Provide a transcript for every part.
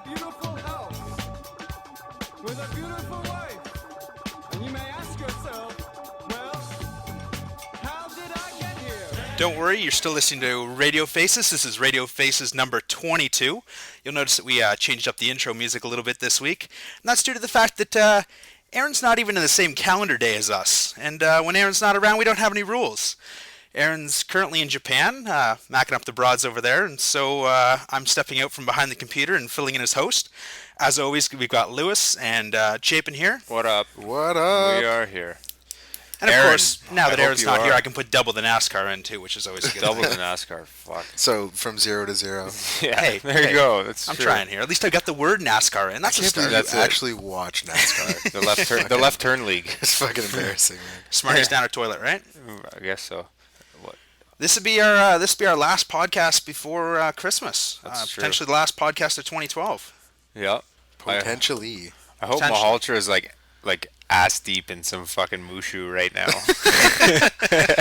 a beautiful house with a beautiful wife. And you may ask yourself, well, how did I get here? Don't worry, you're still listening to Radio Faces. This is Radio Faces number 22. You'll notice that we changed up the intro music a little bit this week. And that's due to the fact that Aaron's not even in the same calendar day as us. And when Aaron's not around, we don't have any rules. Aaron's currently in Japan, macking up the broads over there, and so I'm stepping out from behind the computer and filling in as host. As always, we've got Lewis and Chapin here. What up? What up? We are here. And of Aaron, course, now that I hope Aaron's you not here, are. I can put double the NASCAR in too, which is always a good Double thing. the NASCAR. Fuck. So from 0 to 0. Yeah. Hey, there you go. That's I'm true. trying here. At least I got the word NASCAR in. That's a I can't start. believe That's you it. actually watch NASCAR. The left turn league. It's fucking embarrassing, man. Smarties down our toilet, right? I guess so. What? This would be our last podcast before Christmas. That's true. Potentially the last podcast of 2012. Yeah. Potentially. I hope Potentially. Mahaltra is like ass deep in some fucking mushu right now.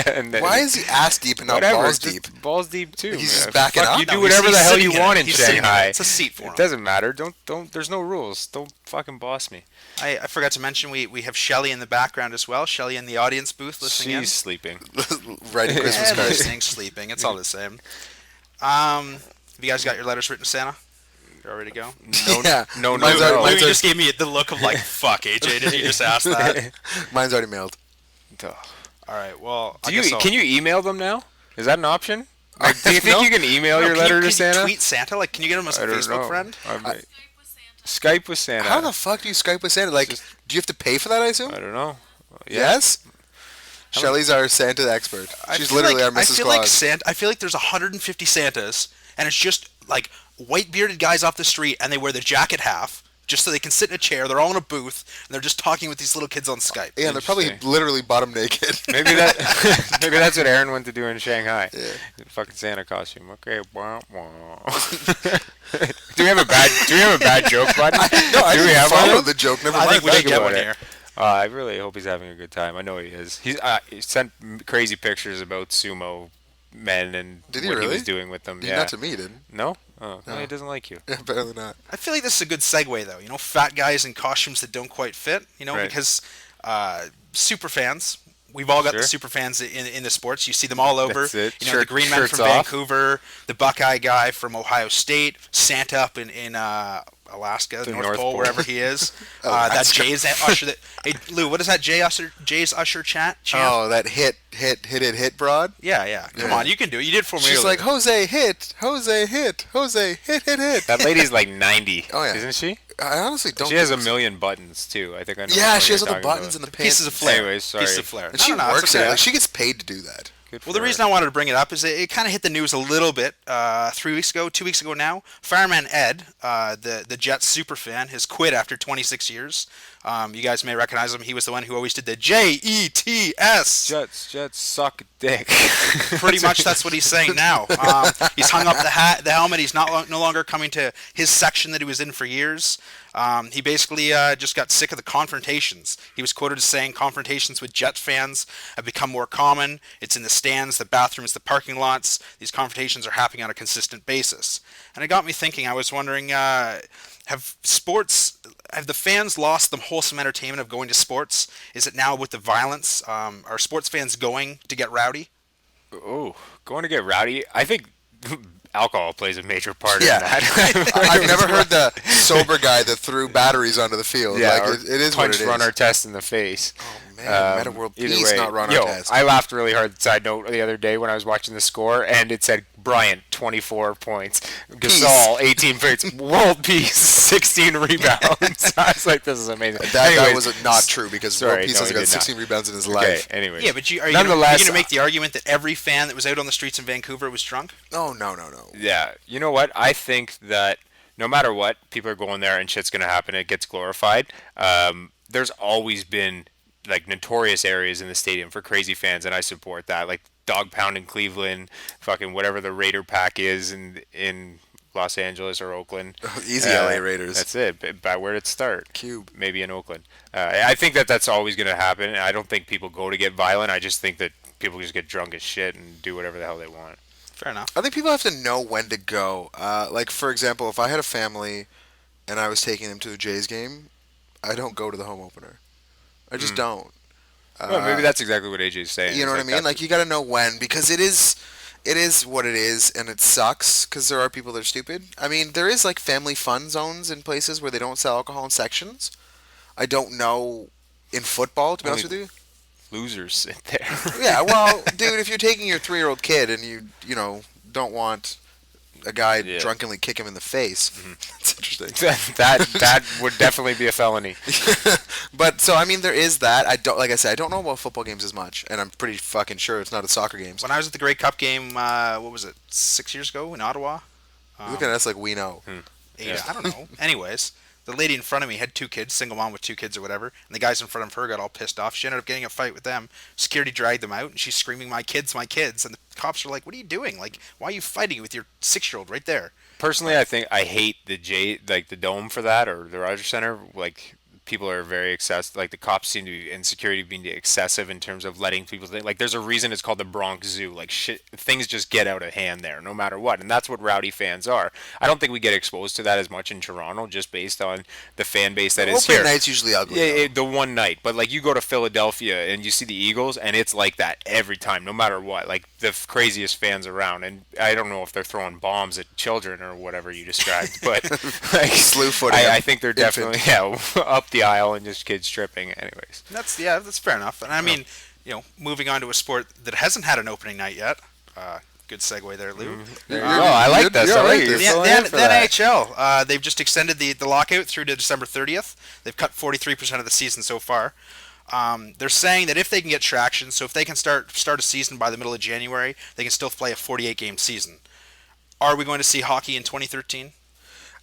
And then- Why is he ass deep and not Whatever, balls just deep? Balls deep too. He's man. just backing Fuck, up? You No, do he's- whatever he's the hell sitting you in want it. in He's sitting in it. Shanghai. It's a seat for him. It doesn't matter. Don't. There's no rules. Don't fucking boss me. I forgot to mention we have Shelly in the background as well. Shelly in the audience booth listening She's sleeping. Writing in. Christmas cards. Listening, sleeping. It's all the same. Have you guys got your letters written to Santa? You're all ready to go? No, Yeah. no, Mine's no, already- no. Lou, mine's you just gave me the look of like, fuck, AJ, did you just ask that? Mine's already mailed. Ugh. All right, well, Can you email them now? Is that an option? Like, do you think No. you can email your letter to Santa? Can you tweet Santa? Like, can you get him as a I don't Facebook know. friend? Skype with Santa. How the fuck do you Skype with Santa? Like, do you have to pay for that, I assume? I don't know. Yes? Shelly's our Santa expert. I She's feel literally like, our I Mrs. feel like Claus. Santa. I feel like there's 150 Santas, and it's just like white bearded guys off the street, and they wear the jacket half just so they can sit in a chair. They're all in a booth, and they're just talking with these little kids on Skype. Yeah, they're probably Interesting. literally bottom naked. Maybe that's what Aaron went to do in Shanghai. Yeah. Fucking Santa costume. Okay. Wah, wah. Do we have a bad joke button? No, I Do we didn't have follow one? the joke. Never I mind. think we should think get about one it. here. I really hope he's having a good time. I know he is. He sent crazy pictures about sumo men and Did he what he really? was doing with them. He- Yeah. Not to me, didn't No? Oh, No. he doesn't like you. he? Apparently not. I feel like this is a good segue, though. You know, fat guys in costumes that don't quite fit. You know, Right. because super fans. We've all got the Sure. super fans in the sports. You see them all over. That's it. You know, the green man Shirts from off. Vancouver, the Buckeye guy from Ohio State, Santa up in Alaska, The North North Pole, Pole. wherever he is. Alaska. That Jay's Usher. Hey Lou, what is that Jay's Usher chant? Oh, that hit broad. Yeah. Come Yeah. on, you can do it. You did it for me. She's earlier. like, Jose, hit, hit. That lady's like 90. Oh, yeah. Isn't she? I honestly don't. She has a think so. million buttons too. I think I know. Yeah, which she one has you're all the talking buttons about. and the pants. pieces of flair. Anyways, sorry. Pieces of flair. And she No, it's works okay. it. Like, she gets paid to do that. Good Well, the for reason her. I wanted to bring it up is it kind of hit the news a little bit 2 weeks ago now. Fireman Ed, the Jets super fan, has quit after 26 years. You guys may recognize him. He was the one who always did the Jets. Jets suck dick. Pretty much that's what he's saying now. He's hung up the helmet. He's no longer coming to his section that he was in for years. He basically just got sick of the confrontations. He was quoted as saying confrontations with Jet fans have become more common. It's in the stands, the bathrooms, the parking lots. These confrontations are happening on a consistent basis. And it got me thinking. I was wondering, have the fans lost the wholesome entertainment of going to sports? Is it now with the violence? Are sports fans going to get rowdy? Oh, going to get rowdy. I think alcohol plays a major part Yeah. in that. I've never heard the sober guy that threw batteries onto the field. Yeah, like or it is what punch it is. runner test in the face. Oh man, Meta World, Either please way. not run Yo, our test. I laughed really hard. Side note, the other day when I was watching the score, and it said Bryant 24 points, Gasol 18 points, world peace 16 rebounds. I was like, this is amazing. That Anyways, was not true because sorry, World Peace no, has he got did not. 16 rebounds in his Okay, life. anyways. Yeah, but are you Nonetheless, going to make the argument that every fan that was out on the streets in Vancouver was drunk? Oh no. Yeah, you know what? I think that no matter what, people are going there and shit's gonna happen. It gets glorified. There's always been like notorious areas in the stadium for crazy fans, and I support that. Like dog pound in Cleveland, fucking whatever the Raider pack is in Los Angeles or Oakland. Easy LA Raiders. That's it. But where did it start? Cube. Maybe in Oakland. I think that's always gonna happen. I don't think people go to get violent. I just think that people just get drunk as shit and do whatever the hell they want. Fair enough. I think people have to know when to go. Like, for example, if I had a family and I was taking them to a Jays game, I don't go to the home opener. I just don't. Well, maybe that's exactly what AJ's saying. You know what I mean? Like, you got to know when, because it is what it is, and it sucks because there are people that are stupid. I mean, there is like family fun zones in places where they don't sell alcohol in sections. I don't know in football, to be honest with you. Losers sit there. Yeah, well, dude, if you're taking your 3-year-old kid and you know, don't want a guy drunkenly kick him in the face, that's interesting. that would definitely be a felony. But so I mean, there is that. Like I said, I don't know about football games as much, and I'm pretty fucking sure it's not at soccer games. When I was at the Grey Cup game, what was it, 6 years ago in Ottawa? Look at us like we know. I don't know. Anyways, the lady in front of me had 2 kids, single mom with 2 kids or whatever, and the guys in front of her got all pissed off. She ended up getting a fight with them. Security dragged them out, and she's screaming, my kids, and the cops are like, what are you doing? Like, why are you fighting with your 6-year-old right there? Personally, I think I hate the Dome for that, or the Rogers Center. Like, people are very excessive. Like, the cops seem to be, and security being excessive in terms of letting people think. Like, there's a reason it's called the Bronx Zoo. Like, shit, things just get out of hand there, no matter what. And that's what rowdy fans are. I don't think we get exposed to that as much in Toronto, just based on the fan base that is here. Opening night's usually ugly. Yeah, the one night. But, like, you go to Philadelphia and you see the Eagles, and it's like that every time, no matter what. Like, the craziest fans around. And I don't know if they're throwing bombs at children or whatever you described, but like, slew footing. I think they're definitely up the aisle and just kids tripping. Anyways, that's fair enough. And I mean, moving on to a sport that hasn't had an opening night yet. Good segue there, Lou. I like that. The NHL, they've just extended the lockout through to December 30th. They've cut 43% of the season so far. They're saying that if they can get traction, so if they can start a season by the middle of January, they can still play a 48-game season. Are we going to see hockey in 2013?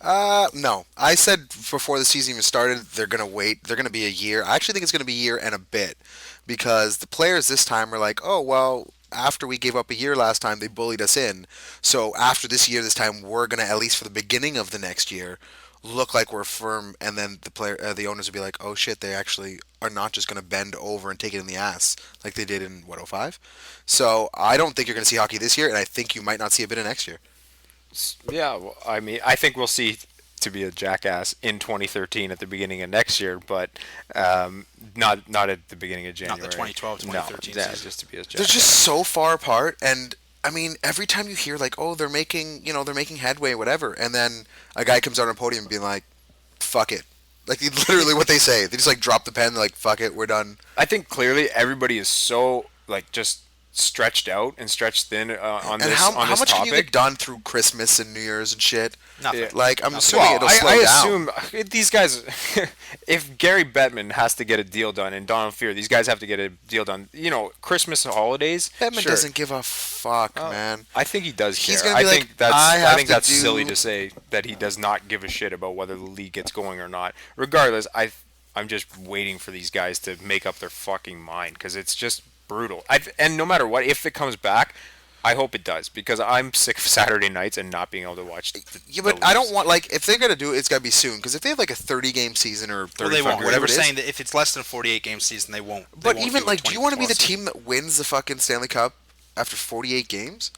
No. I said before the season even started, they're going to wait. They're going to be a year. I actually think it's going to be a year and a bit, because the players this time are like, oh, well, after we gave up a year last time, they bullied us in. So after this year, this time, we're going to, at least for the beginning of the next year, look like we're firm, and then the owners will be like, oh shit, they actually are not just going to bend over and take it in the ass like they did in 05. So I don't think you're going to see hockey this year, and I think you might not see a bit of next year. Yeah, well, I mean, I think we'll see, to be a jackass, in 2013 at the beginning of next year, but not at the beginning of January. Not the 2012-2013 season. Yeah, just to be a jackass. They're just so far apart, and I mean, every time you hear like, oh, they're making headway, whatever, and then a guy comes out on a podium being like, fuck it. Like, literally what they say. They just like drop the pen, they're like, fuck it, we're done. I think clearly everybody is so like just stretched out and stretched thin on this how topic. much can you get done through Christmas and New Year's and shit? Nothing. Like, I'm assuming it'll slow I down. assume these guys, if Gary Bettman has to get a deal done and Donald Fear, these guys have to get a deal done. Christmas and holidays. Bettman doesn't give a fuck, man. I think he does care. He's gonna be I think that's silly to say that he does not give a shit about whether the league gets going or not. Regardless, I'm just waiting for these guys to make up their fucking mind, because it's just brutal. And no matter what, if it comes back, I hope it does, because I'm sick of Saturday nights and not being able to watch. But I don't want, like, if they're gonna do it, it's gotta be soon. Because if they have like a 30-game season or 35, they won't. whatever We're saying that if it's less than a 48-game season, they won't. But even like, do you want to be the team that wins the fucking Stanley Cup after 48 games?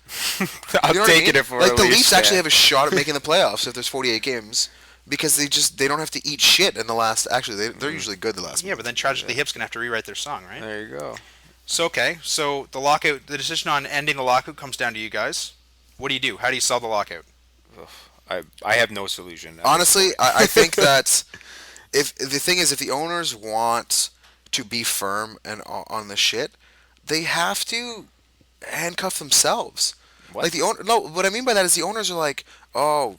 I'll take it if we're like the Leafs actually have a shot at making the playoffs if there's 48 games. Because they don't have to eat shit in the last. Actually, they're usually good the last. Yeah, but then Tragically Hip's gonna have to rewrite their song, right? There you go. So the decision on ending the lockout comes down to you guys. What do you do? How do you solve the lockout? I have no solution. Honestly, I think that if the owners want to be firm and on the shit, they have to handcuff themselves. What? Like what I mean by that is the owners are like, oh,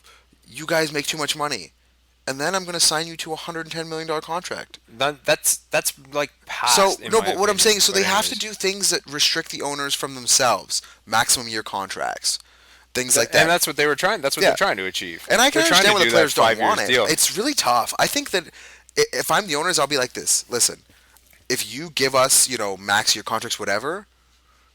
you guys make too much money, and then I'm going to sign you to a $110 million contract. That's like past. So in no, my but what I'm opinion. saying is, so But they have to anyways. do things that restrict the owners from themselves, maximum year contracts, things like that. And that's what they were trying. That's what Yeah. they're trying to achieve. And I can They're trying understand to why the do players that don't 5 years want it. deal. It's really tough. I think that if I'm the owners, I'll be like this. Listen, if you give us, max year contracts, whatever,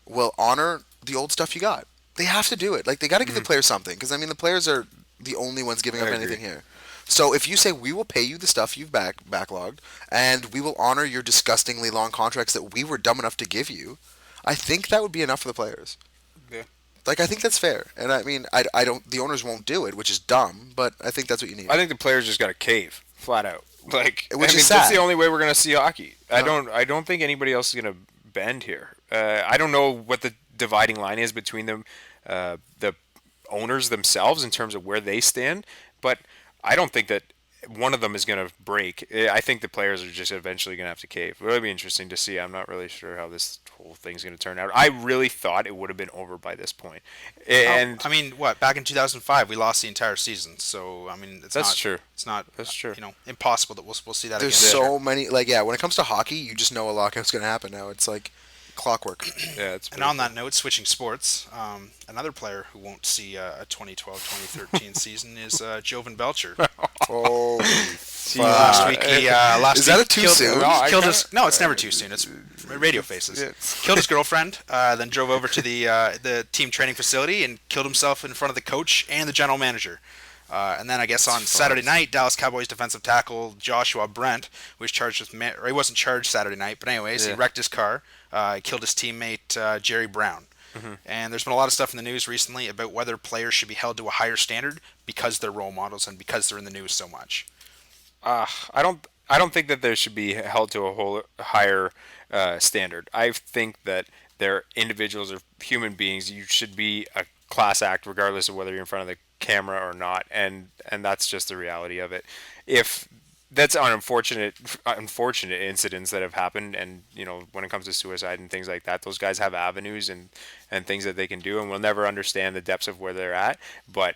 we'll honor the old stuff you got. They have to do it. Like, they got to give the players something, because I mean, the players are the only ones giving up I agree. anything here. So if you say we will pay you the stuff you've backlogged, and we will honor your disgustingly long contracts that we were dumb enough to give you, I think that would be enough for the players. Yeah. Like, I think that's fair. And I mean, I don't. The owners won't do it, which is dumb. But I think that's what you need. I think the players just got to cave flat out. Like, Which is that's sad. the only way we're gonna see hockey. No. I don't think anybody else is gonna bend here. I don't know what the dividing line is between them, the owners themselves in terms of where they stand, but I don't think that one of them is going to break. I think the players are just eventually going to have to cave. It'll be interesting to see. I'm not really sure how this whole thing's going to turn out. I really thought it would have been over by this point. And I mean, what? Back in 2005, we lost the entire season. So I mean, That's true. It's not. That's true. Impossible that we'll see that There's again. so many. Like, yeah, when it comes to hockey, you just know a lockout's going to happen now. It's like clockwork. yeah, it's And on that note, switching sports, another player who won't see a 2012-2013 season is Jovan Belcher. Oh, Last week, Is that a too soon? No, it's never too soon. It's Radio Faces. Killed his girlfriend, then drove over to the team training facility and killed himself in front of the coach and the general manager. And then I guess on Saturday night, Dallas Cowboys defensive tackle Joshua Brent was charged with, or he wasn't charged Saturday night, but anyways, he wrecked his car, killed his teammate Jerry Brown. And there's been a lot of stuff in the news recently about whether players should be held to a higher standard because they're role models and because they're in the news so much. I don't think that they should be held to a whole higher standard. I think that they're individuals or human beings. You should be a class act regardless of whether you're in front of the camera or not, and that's just the reality of it. If that's unfortunate incidents that have happened, and when it comes to suicide and things like that, those guys have avenues and things that they can do, and we'll never understand the depths of where they're at. But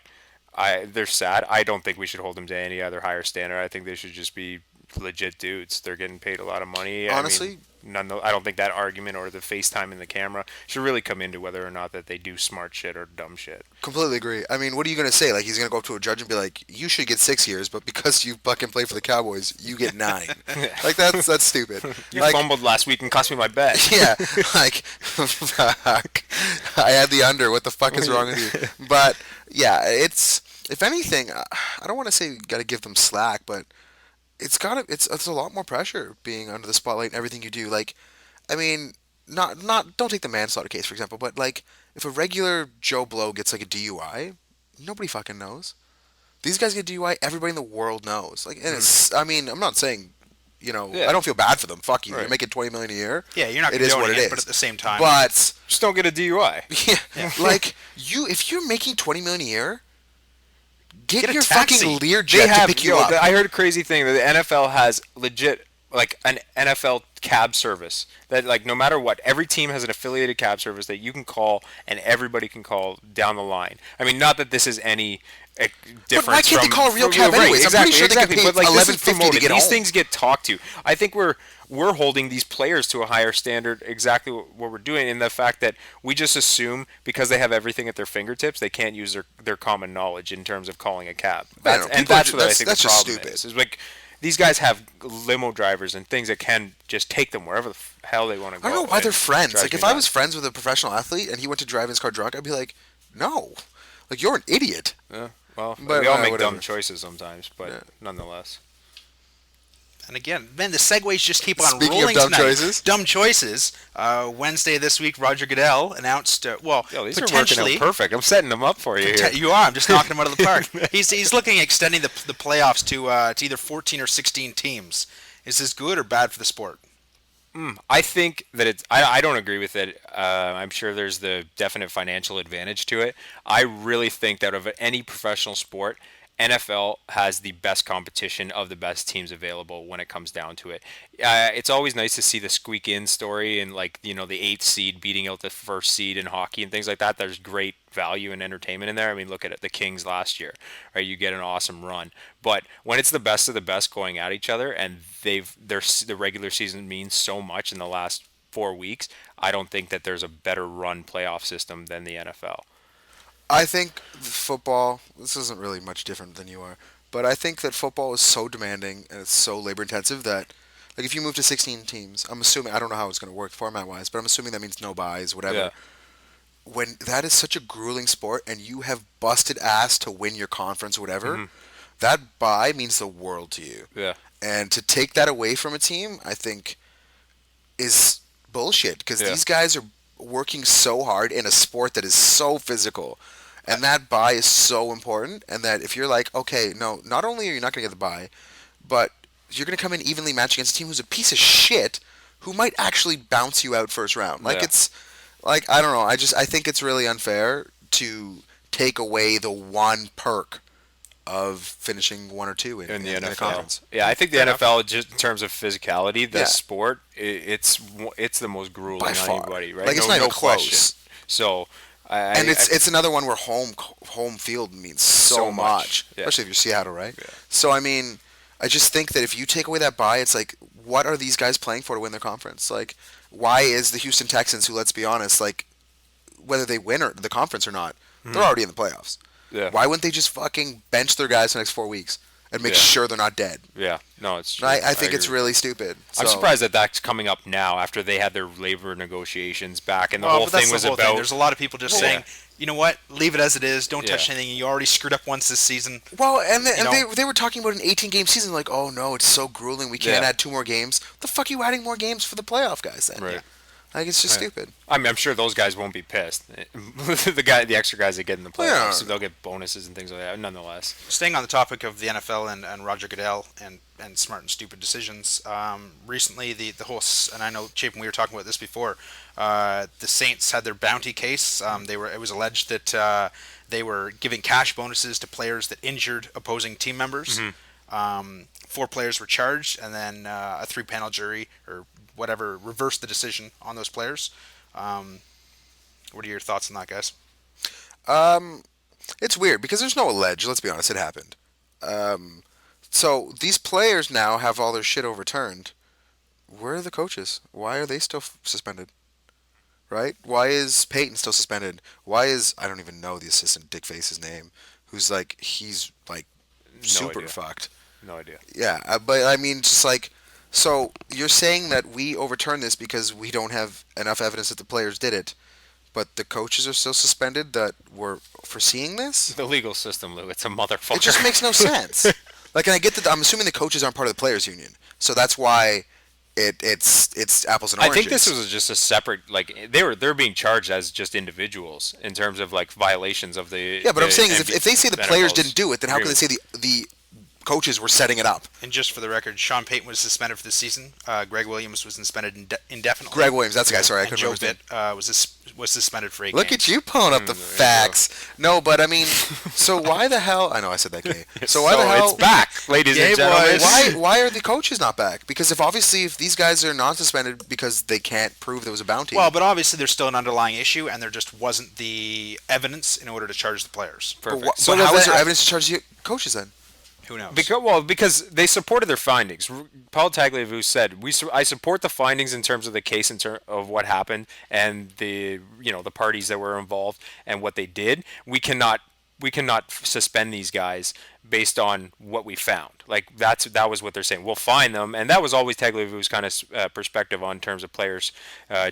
they're sad. I don't think we should hold them to any other higher standard. I think they should just be legit dudes. They're getting paid a lot of money. Honestly, I don't think that argument or the FaceTime in the camera should really come into whether or not that they do smart shit or dumb shit. completely agree. I mean, what are you going to say? Like, he's going to go up to a judge and be like, you should get 6 years, but because you fucking play for the Cowboys, you get 9. Like, that's stupid. You Like, fumbled last week and cost me my bet. yeah, like, fuck. I had the under. What the fuck is wrong with you? But, yeah, it's, if anything, I don't want to say you got to give them slack, but it's a lot more pressure being under the spotlight and everything you do. Like, I mean, don't take the manslaughter case, for example, but, like, if a regular Joe Blow gets, like, a DUI, nobody fucking knows. These guys get DUI, everybody in the world knows. Like, and it's, I mean, I'm not saying, I don't feel bad for them. Fuck you. Right. You're making $20 million a year. Yeah, you're not It is condoning what it is. but at the same time, But, Just don't get a DUI. yeah, like, if you're making $20 million a year, get a your taxi. fucking Learjet to pick you up. I heard a crazy thing that the NFL has legit like an NFL cab service that, like, no matter what, every team has an affiliated cab service that you can call and everybody can call down the line. I mean, not that this is any difference. But why can't they call a real cab right, anyways? I'm exactly, pretty sure exactly. they could pay But, like, this is $11.50 to promoted. get These home. things get talked to. I think we're holding these players to a higher standard. Exactly what we're doing in the fact that we just assume because they have everything at their fingertips, they can't use their common knowledge in terms of calling a cab. I know, And people that's are- what I that's- think that's the just problem stupid. is like. These guys have limo drivers and things that can just take them wherever the hell they want to go. I don't know why they're It friends. drives Like, if me I nuts. was friends with a professional athlete and he went to drive his car drunk, I'd be like, no. Like, you're an idiot. Yeah, well, But, we all make whatever. dumb choices sometimes, but nonetheless. And again, man, the segues just keep on Speaking of rolling dumb tonight. choices. Dumb choices. Wednesday this week, Roger Goodell announced, Yo, these are working potentially. out perfect. I'm setting them up for you here. You are. I'm just knocking them out of the park. He's looking at extending the playoffs to either 14 or 16 teams. Is this good or bad for the sport? I think that it's. I don't agree with it. I'm sure there's the definite financial advantage to it. I really think that of any professional sport, NFL has the best competition of the best teams available when it comes down to it. It's always nice to see the squeak in story and, like, the 8th seed beating out the 1st seed in hockey and things like that. There's great value and entertainment in there. I mean, look at it, the Kings last year, right? You get an awesome run. But when it's the best of the best going at each other and the regular season means so much in the last 4 weeks, I don't think that there's a better run playoff system than the NFL. I think football, this isn't really much different than you are, but I think that football is so demanding and it's so labor intensive that, like, if you move to 16 teams, I'm assuming, I don't know how it's going to work format wise, but I'm assuming that means no buys, whatever. Yeah. When that is such a grueling sport and you have busted ass to win your conference or whatever, that bye means the world to you. Yeah. And to take that away from a team, I think, is bullshit because these guys are working so hard in a sport that is so physical, and that bye is so important. And that if you're like, okay, no, not only are you not going to get the bye, but you're going to come in evenly matched against a team who's a piece of shit who might actually bounce you out first round. Like it's like I don't know. I think it's really unfair to take away the one perk of finishing 1 or 2 in the NFL. Conference. Yeah, I think the NFL, just in terms of physicality, the sport, it's the most grueling By on far. anybody, right? Like it's not even close. Question. So, it's another one where home field means so much, especially if you're Seattle, right? Yeah. So I mean, I just think that if you take away that bye, it's like, what are these guys playing for to win their conference? Like, why is the Houston Texans, who, let's be honest, like, whether they win or the conference or not, they're already in the playoffs. Yeah. Why wouldn't they just fucking bench their guys for the next 4 weeks and make sure they're not dead? Yeah, no, it's true. I think it's really stupid. I'm surprised that that's coming up now after they had their labor negotiations back, and the whole thing was about. There's a lot of people just saying, you know what, leave it as it is. Don't touch anything. You already screwed up once this season. Well, and they were talking about an 18-game season, like, oh no, it's so grueling. We can't add 2 more games. What the fuck are you adding more games for the playoff guys then? Right. Like, it's just stupid. I mean, I'm sure those guys won't be pissed. the extra guys that get in the playoffs, they'll get bonuses and things like that. Nonetheless, staying on the topic of the NFL and Roger Goodell and smart and stupid decisions. Recently, the whole, and I know Chapin, we were talking about this before. The Saints had their bounty case. It was alleged that they were giving cash bonuses to players that injured opposing team members. 4 players were charged, and then a 3-panel jury or whatever reversed the decision on those players. What are your thoughts on that, guys? It's weird because there's no alleged. Let's be honest, it happened. So these players now have all their shit overturned. Where are the coaches? Why are they still suspended? Right? Why is Peyton still suspended? Why is, I don't even know the assistant Dick Face's name, who's like, he's like super fucked. No idea. Yeah, but I mean, just like, so you're saying that we overturn this because we don't have enough evidence that the players did it, but the coaches are still suspended that were foreseeing this? The legal system, Lou, it's a motherfucker. It just makes no sense. Like, and I get that. I'm assuming the coaches aren't part of the players' union, so that's why it's apples and oranges. I think this was just a separate, like, they're being charged as just individuals in terms of like violations of the. Yeah, but I'm saying is if they say the players didn't do it, then how can they say the coaches were setting it up? And just for the record, Sean Payton was suspended for the season. Greg Williams was suspended indefinitely. Greg Williams, that's the guy. Sorry, I couldn't remember. remember. Was suspended for 8 Look games. at you pulling up the facts. No, but I mean, so why the hell? I know I said that gay. So why the hell? It's back, ladies and gentlemen. Why are the coaches not back? Because if these guys are not suspended because they can't prove there was a bounty. Well, but obviously there's still an underlying issue, and there just wasn't the evidence in order to charge the players. Perfect. So how is there evidence to charge the coaches then? Who knows? Because they supported their findings. Paul Tagliabue said, I support the findings in terms of the case of what happened and the parties that were involved and what they did. We cannot suspend these guys based on what we found. Like that was what they're saying. We'll fine them, and that was always Tagliabue's kind of perspective on terms of players'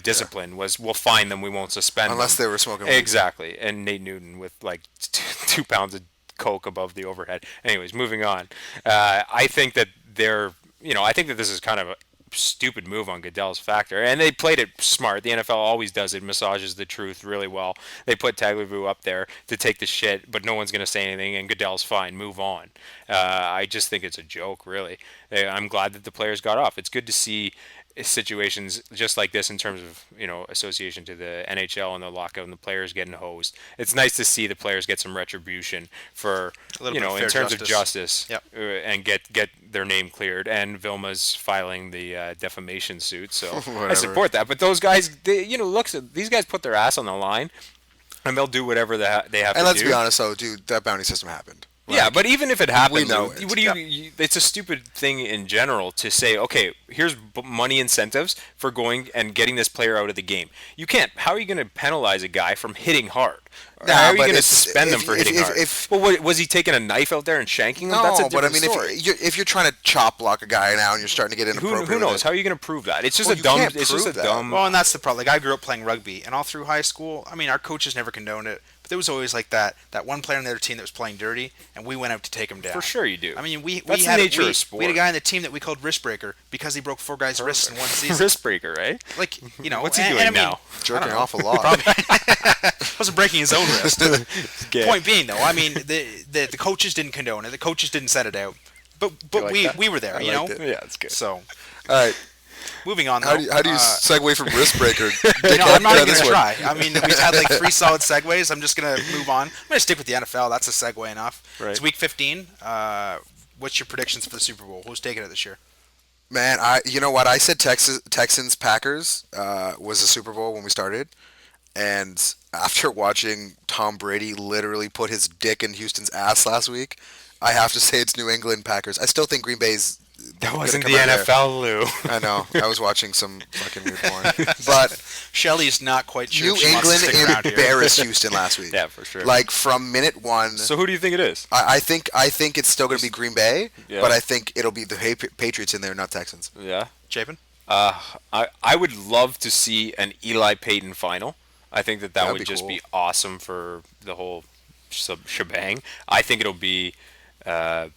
discipline was we'll fine them, we won't suspend unless them. They were smoking. Exactly, and Nate Newton with like 2 pounds of coke above the overhead. Anyways, moving on. I think that I think that this is kind of a stupid move on Goodell's factor, and they played it smart. The NFL always does it, massages the truth really well. They put Tagliabue up there to take the shit, but no one's going to say anything, and Goodell's fine, move on. I just think it's a joke, really. I'm glad that the players got off. It's good to see situations just like this in terms of association to the NHL and the lockout and the players getting hosed. It's nice to see the players get some retribution for in terms of justice. Yep. And get their name cleared. And Vilma's filing the defamation suit, so I support that. But those guys, these guys put their ass on the line, and they'll do whatever they have to do. And let's be honest, though, dude, that bounty system happened. Yeah, but even if it happened, we know it. It's a stupid thing in general to say, okay, here's money incentives for going and getting this player out of the game. You can't. How are you going to penalize a guy from hitting hard? How are you going to suspend them for hitting hard? Well, was he taking a knife out there and shanking him? No, That's a different but I mean, story. if you're trying to chop block a guy now and you're starting to get inappropriate, who knows? How are you going to prove that? It's just dumb. Well, and that's the problem. Like, I grew up playing rugby, and all through high school, I mean, our coaches never condoned it, but there was always like that one player on the other team that was playing dirty, and we went out to take him down. For sure you do. I mean, we That's the had nature we, of sport. we had a guy on the team that we called Wrist Breaker because he broke 4 guys' wrists in one season. Wrist breaker, right? Like, you know, What's he and doing I mean, now? Jerking off a lot. wasn't breaking his own wrist. Gay. Point being, though, I mean, the coaches didn't condone it. The coaches didn't set it out. But like that? we were there, you know. liked it. Yeah, it's good. So All right. moving on. Though, How do you segue from wrist breaker? you know, I'm not even this gonna one? try. I mean, we've had like 3 solid segues. I'm just gonna move on. I'm gonna stick with the NFL. That's a segue enough. Right. It's week 15. What's your predictions for the Super Bowl? Who's taking it this year? Man, you know what? I said Texans Packers was the Super Bowl when we started, and after watching Tom Brady literally put his dick in Houston's ass last week, I have to say it's New England Packers. I still think Green Bay's. That gonna wasn't come the out there. NFL, Lou. I know. I was watching some fucking weird porn, but Shelley's not quite sure. New if she wants to England stick around here. embarrassed Houston last week. Yeah, for sure. Like from minute one. So who do you think it is? I think it's still going to be Green Bay, Yeah. but I think it'll be the Patriots in there, not Texans. Yeah. Chapin? I would love to see an Eli Payton final. I think that That'd would be just cool. be awesome for the whole shebang. I think it'll be the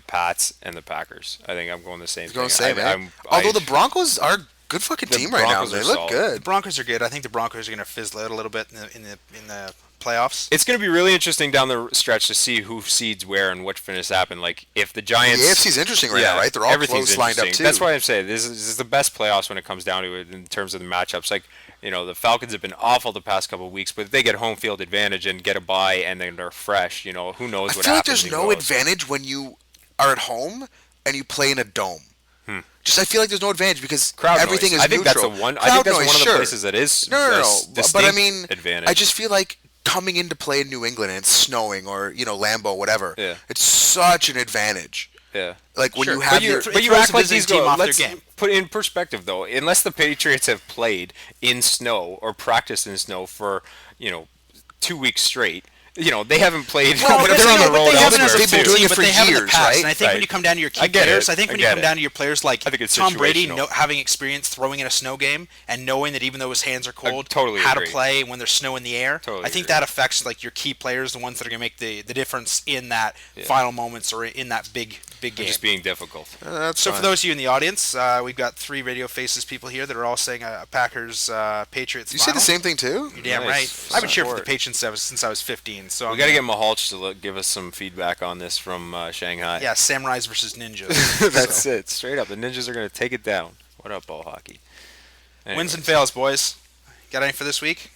Pats and the Packers. I think I'm going the same thing. Going same, Although the Broncos are a good fucking The team right now. Broncos They are look solid. The good. Broncos are good. I think the Broncos are going to fizzle out a little bit in the playoffs. It's going to be really interesting down the stretch to see who seeds where and what finish happen. Like if the Giants, The AFC's interesting right now, right? They're all everything's close lined up interesting. too. That's why I'm saying this is the best playoffs when it comes down to it in terms of the matchups. Like the Falcons have been awful the past couple of weeks, but if they get home field advantage and get a bye and then they're fresh, who knows I what feel like happens. there's no advantage when you are at home and you play in a dome. I feel like there's no advantage because Crowd everything noise. is I think neutral. that's one. I Crowd think that's noise, one of the sure. places that is No. distinct But I mean, advantage. I just feel like coming into play in New England and it's snowing or Lambeau, whatever. Yeah. It's such an advantage. Yeah. Like when Sure. you But have you- your. But you throws act the like visiting these team go. off their Let's game. put it in perspective, though. Unless the Patriots have played in snow or practiced in snow for 2 weeks straight, they haven't played. Well, but but they're on the they road haven't elsewhere been too. doing it but for they have in the years, past. right? And I think Right. when you come down to your I key get players, it. I think I when you get come it. down to your players like I think it's Tom Brady, situational. having experience throwing in a snow game and knowing that even though his hands are cold, totally how agree. to play when there's snow in the air. Totally I think agree. that affects like your key players, the ones that are going to make the difference in that final moments or in that big game. Just being difficult. That's So for fine. those of you in the audience, we've got 3 Radio Faces people here that are all saying a Packers Patriots. You say the same thing too? You're damn Nice. right. I've been cheering for the Support. Patriots since I was 15. So We got to get Mahalch to give us some feedback on this from Shanghai. Yeah, samurais versus ninjas. That's it. Straight up, the Ninjas are going to take it down. What up, ball hockey? Wins Anyways. and fails, boys. Got any for this week?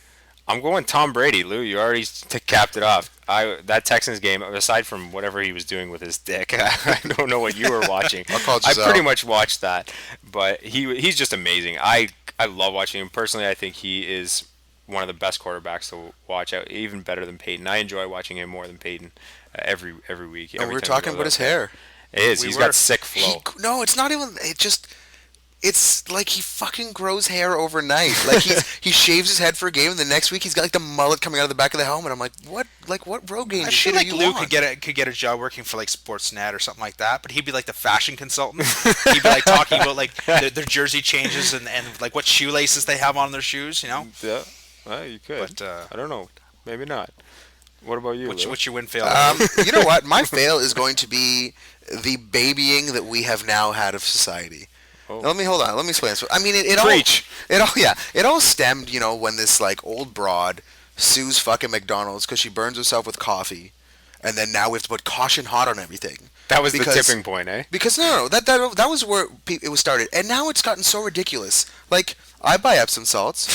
I'm going Tom Brady, Lou. You already capped it off. That Texans game, aside from whatever he was doing with his dick, I don't know what you were watching. I'll call I Giselle. pretty much watched that, but he's just amazing. I love watching him personally. I think he is one of the best quarterbacks to watch out, even better than Peyton. I enjoy watching him more than Peyton every week. And every we were time he talking goes about his out there. hair. It is. We He's were. got sick flow. No, it's not even. It's like he fucking grows hair overnight. Like he shaves his head for a game, and the next week he's got like the mullet coming out of the back of the helmet. I'm like, what? Like what Rogaine I shit feel like are you Lou on? could get a job working for like Sportsnet or something like that, but he'd be like the fashion consultant. He'd be like talking about like their jersey changes and like what shoelaces they have on their shoes. Yeah. Well, you could. But I don't know. Maybe not. What about you, Lou? what's your win fail? You know what? My fail is going to be the babying that we have now had of society. Oh. Now, let me explain this. I mean, it all Preach. it all stemmed, when this like old broad sues fucking McDonald's because she burns herself with coffee, and then now we have to put caution hot on everything. That was Because- the tipping point, eh? Because no, that was where it was started, and now it's gotten so ridiculous. Like I buy Epsom salts,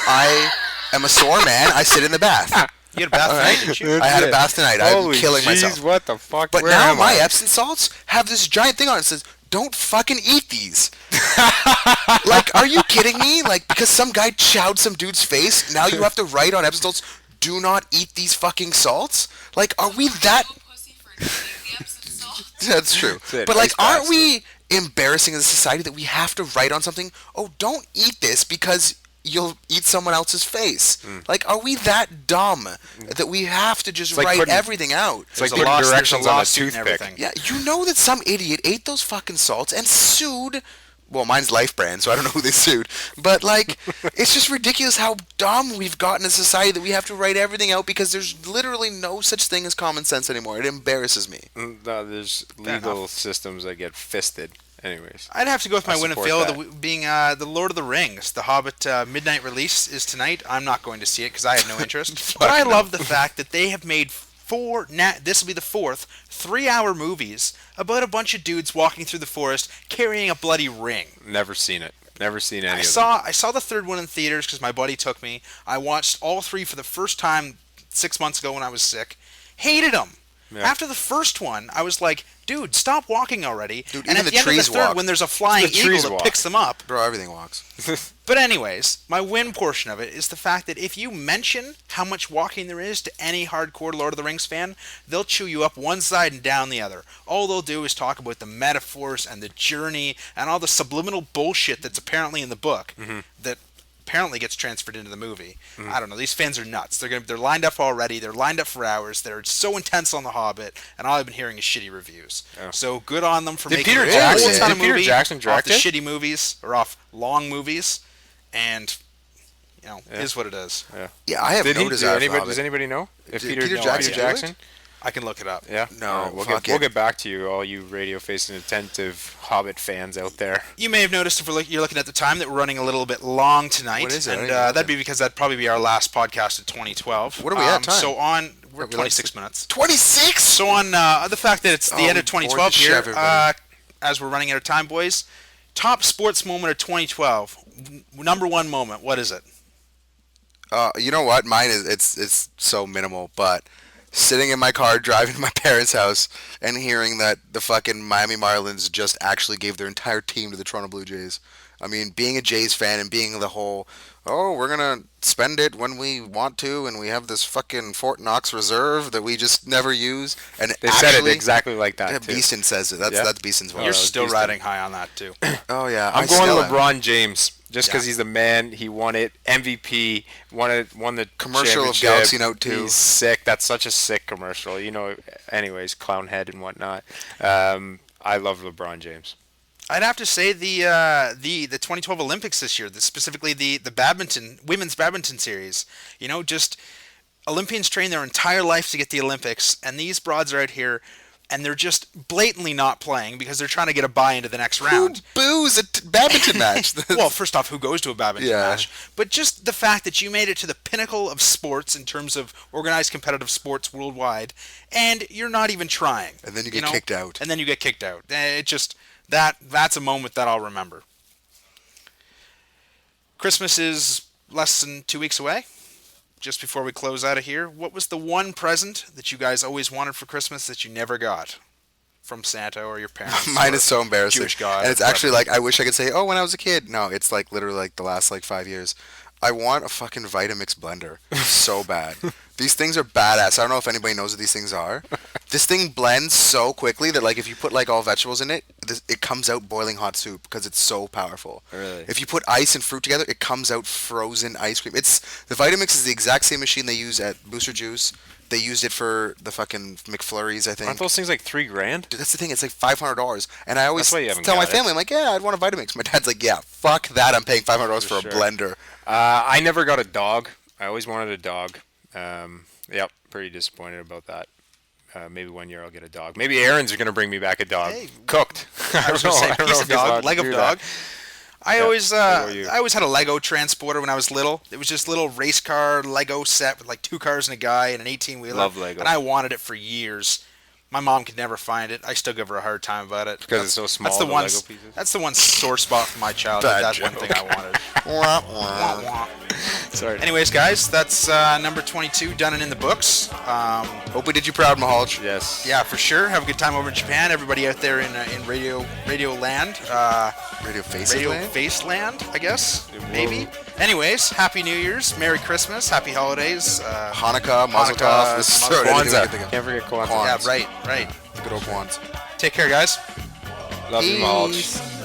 I am a sore man. I sit in the bath. You had a bath tonight, didn't you? I had a bath tonight. I'm Holy killing jeez, myself. what the fuck? But Where now am my I? Epsom salts have this giant thing on it that says, "Don't fucking eat these." Like, are you kidding me? Like, because some guy chowed some dude's face, now you have to write on Epsom salts, "Do not eat these fucking salts." Like, are we that? Pussy for eating the Epsom salt. That's true. That's it. But like, Nice aren't bastard. we embarrassing as a society that we have to write on something? Oh, don't eat this because you'll eat someone else's face. Like, are we that dumb that we have to just like write putting- everything out? It's like There's a putting there's directions on a lawsuit and toothpick. everything. Yeah, you know that some idiot ate those fucking salts and sued Well, mine's Life Brand, so I don't know who they sued. But, like, it's just ridiculous how dumb we've gotten as a society that we have to write everything out because there's literally no such thing as common sense anymore. It embarrasses me. No, there's legal systems that get fisted. Anyways, I'd have to go with my win and fail, support being the Lord of the Rings. The Hobbit midnight release is tonight. I'm not going to see it because I have no interest. But I love the fact that they have made this will be the fourth 3-hour movies about a bunch of dudes walking through the forest carrying a bloody ring. never seen it. Never seen any I of saw the third one in theaters because my buddy took me. I watched all 3 for the first time 6 months ago when I was sick. Hated them. Yeah. After the first one, I was like, dude, stop walking already. Dude, and even at the the end of the trees third, walk. when there's a flying The eagle trees that walk. picks them up. Bro, everything walks. But anyways, my win portion of it is the fact that if you mention how much walking there is to any hardcore Lord of the Rings fan, they'll chew you up one side and down the other. All they'll do is talk about the metaphors and the journey and all the subliminal bullshit that's apparently in the book that apparently gets transferred into the movie. I don't know. These fans are nuts. They're lined up already. They're lined up for hours. They're so intense on The Hobbit, and all I've been hearing is shitty reviews. Yeah. So good on them for Did making Peter a Jackson- whole ton of did Peter movie Jackson off direct the it? shitty movies or off long movies, and Yeah. is what it is. Yeah, I have Did no he? desire for Does Hobbit. anybody know if Did Peter, Peter no, Jackson Peter do it? Jackson? I can look it up. Yeah. No, All right, we'll fuck get we'll it. get back to you, all you radio facing attentive Hobbit fans out there. You may have noticed if you're looking at the time that we're running a little bit long tonight. What is it? I And didn't know that'd be because that'd probably be our last podcast of 2012. What are we at time? So we're Are we 26 minutes. 26? So on the fact that it's the end of we bored 2012 the shit out here, of everybody. as we're running out of time, boys, top sports moment of 2012. Number one moment. What is it? You know what? Mine is it's so minimal, but sitting in my car driving to my parents' house and hearing that the fucking Miami Marlins just actually gave their entire team to the Toronto Blue Jays. I mean, being a Jays fan and being the whole, oh, we're gonna spend it when we want to, and we have this fucking Fort Knox reserve that we just never use. And They said it actually, exactly like that yeah, too. Beeston says it. That's Yeah? Beeston's voice. You're that was still Houston. riding high on that too. Oh yeah, I'm I going still am. LeBron James just because Yeah. he's the man. He won it. MVP. Won the Commercial of championship. Galaxy Note 2. He's sick. That's such a sick commercial. You know. Anyways, clown head and whatnot. I love LeBron James. I'd have to say the 2012 Olympics this year, specifically the women's badminton series. You know, just Olympians train their entire life to get the Olympics, and these broads are out here, and they're just blatantly not playing because they're trying to get a bye into the next Who round. boos a badminton match? Well, first off, who goes to a badminton Yeah. match? But just the fact that you made it to the pinnacle of sports in terms of organized competitive sports worldwide, and you're not even trying. And then you get kicked out. And then you get kicked out. It just that's a moment that I'll remember. Christmas is less than 2 weeks away. Just before we close out of here, what was the one present that you guys always wanted for Christmas that you never got from Santa or your parents? Mine or is so embarrassing. Jewish God, and it's or actually whatever? like, I wish I could say, oh, when I was a kid. No, it's like literally like the last like 5 years. I want a fucking Vitamix blender so bad. These things are badass. I don't know if anybody knows what these things are. This thing blends so quickly that like if you put like all vegetables in it, it comes out boiling hot soup because it's so powerful. Really? If you put ice and fruit together, it comes out frozen ice cream. The Vitamix is the exact same machine they use at Booster Juice. They used it for the fucking McFlurries, I think. Aren't those things like $3,000? Dude, that's the thing. It's like $500, and I always That's why you haven't tell my got it. family, I'm like, yeah, I'd want a Vitamix. My dad's like, yeah, fuck that. I'm paying $500 for For a sure. blender. I never got a dog. I always wanted a dog. Yep, pretty disappointed about that. Maybe one year I'll get a dog. Maybe Aaron's going to bring me back a dog. Hey. Cooked. I was going to say piece of dog, leg of dog. I Yeah. always about you? I always had a Lego transporter when I was little. It was just a little race car Lego set with like 2 cars and a guy and an 18-wheeler. Love Lego. And I wanted it for years. My mom could never find it. I still give her a hard time about it. Because it's so small, That's the the one. Lego pieces? That's the one sore spot for my childhood. Bad That's one joke. thing I wanted. Wah, Wah, wah. wah. Sorry. Anyways, guys, that's number 22 done and in the books. Hope we did you proud, Mahalj. Yes. Yeah, for sure. Have a good time over in Japan. Everybody out there in radio land. Radio Faces Radio Land? Face Land, I guess. Maybe. Anyways, Happy New Year's, Merry Christmas, Happy Holidays. Hanukkah, Mazel Hanukkah, Tov. This is Mazel- anything we Kwanzaa. can think of. Can't forget Kwanzaa. Kwanzaa. Yeah, right. The good old Quans. Take care, guys. Love you, Mulch. Peace.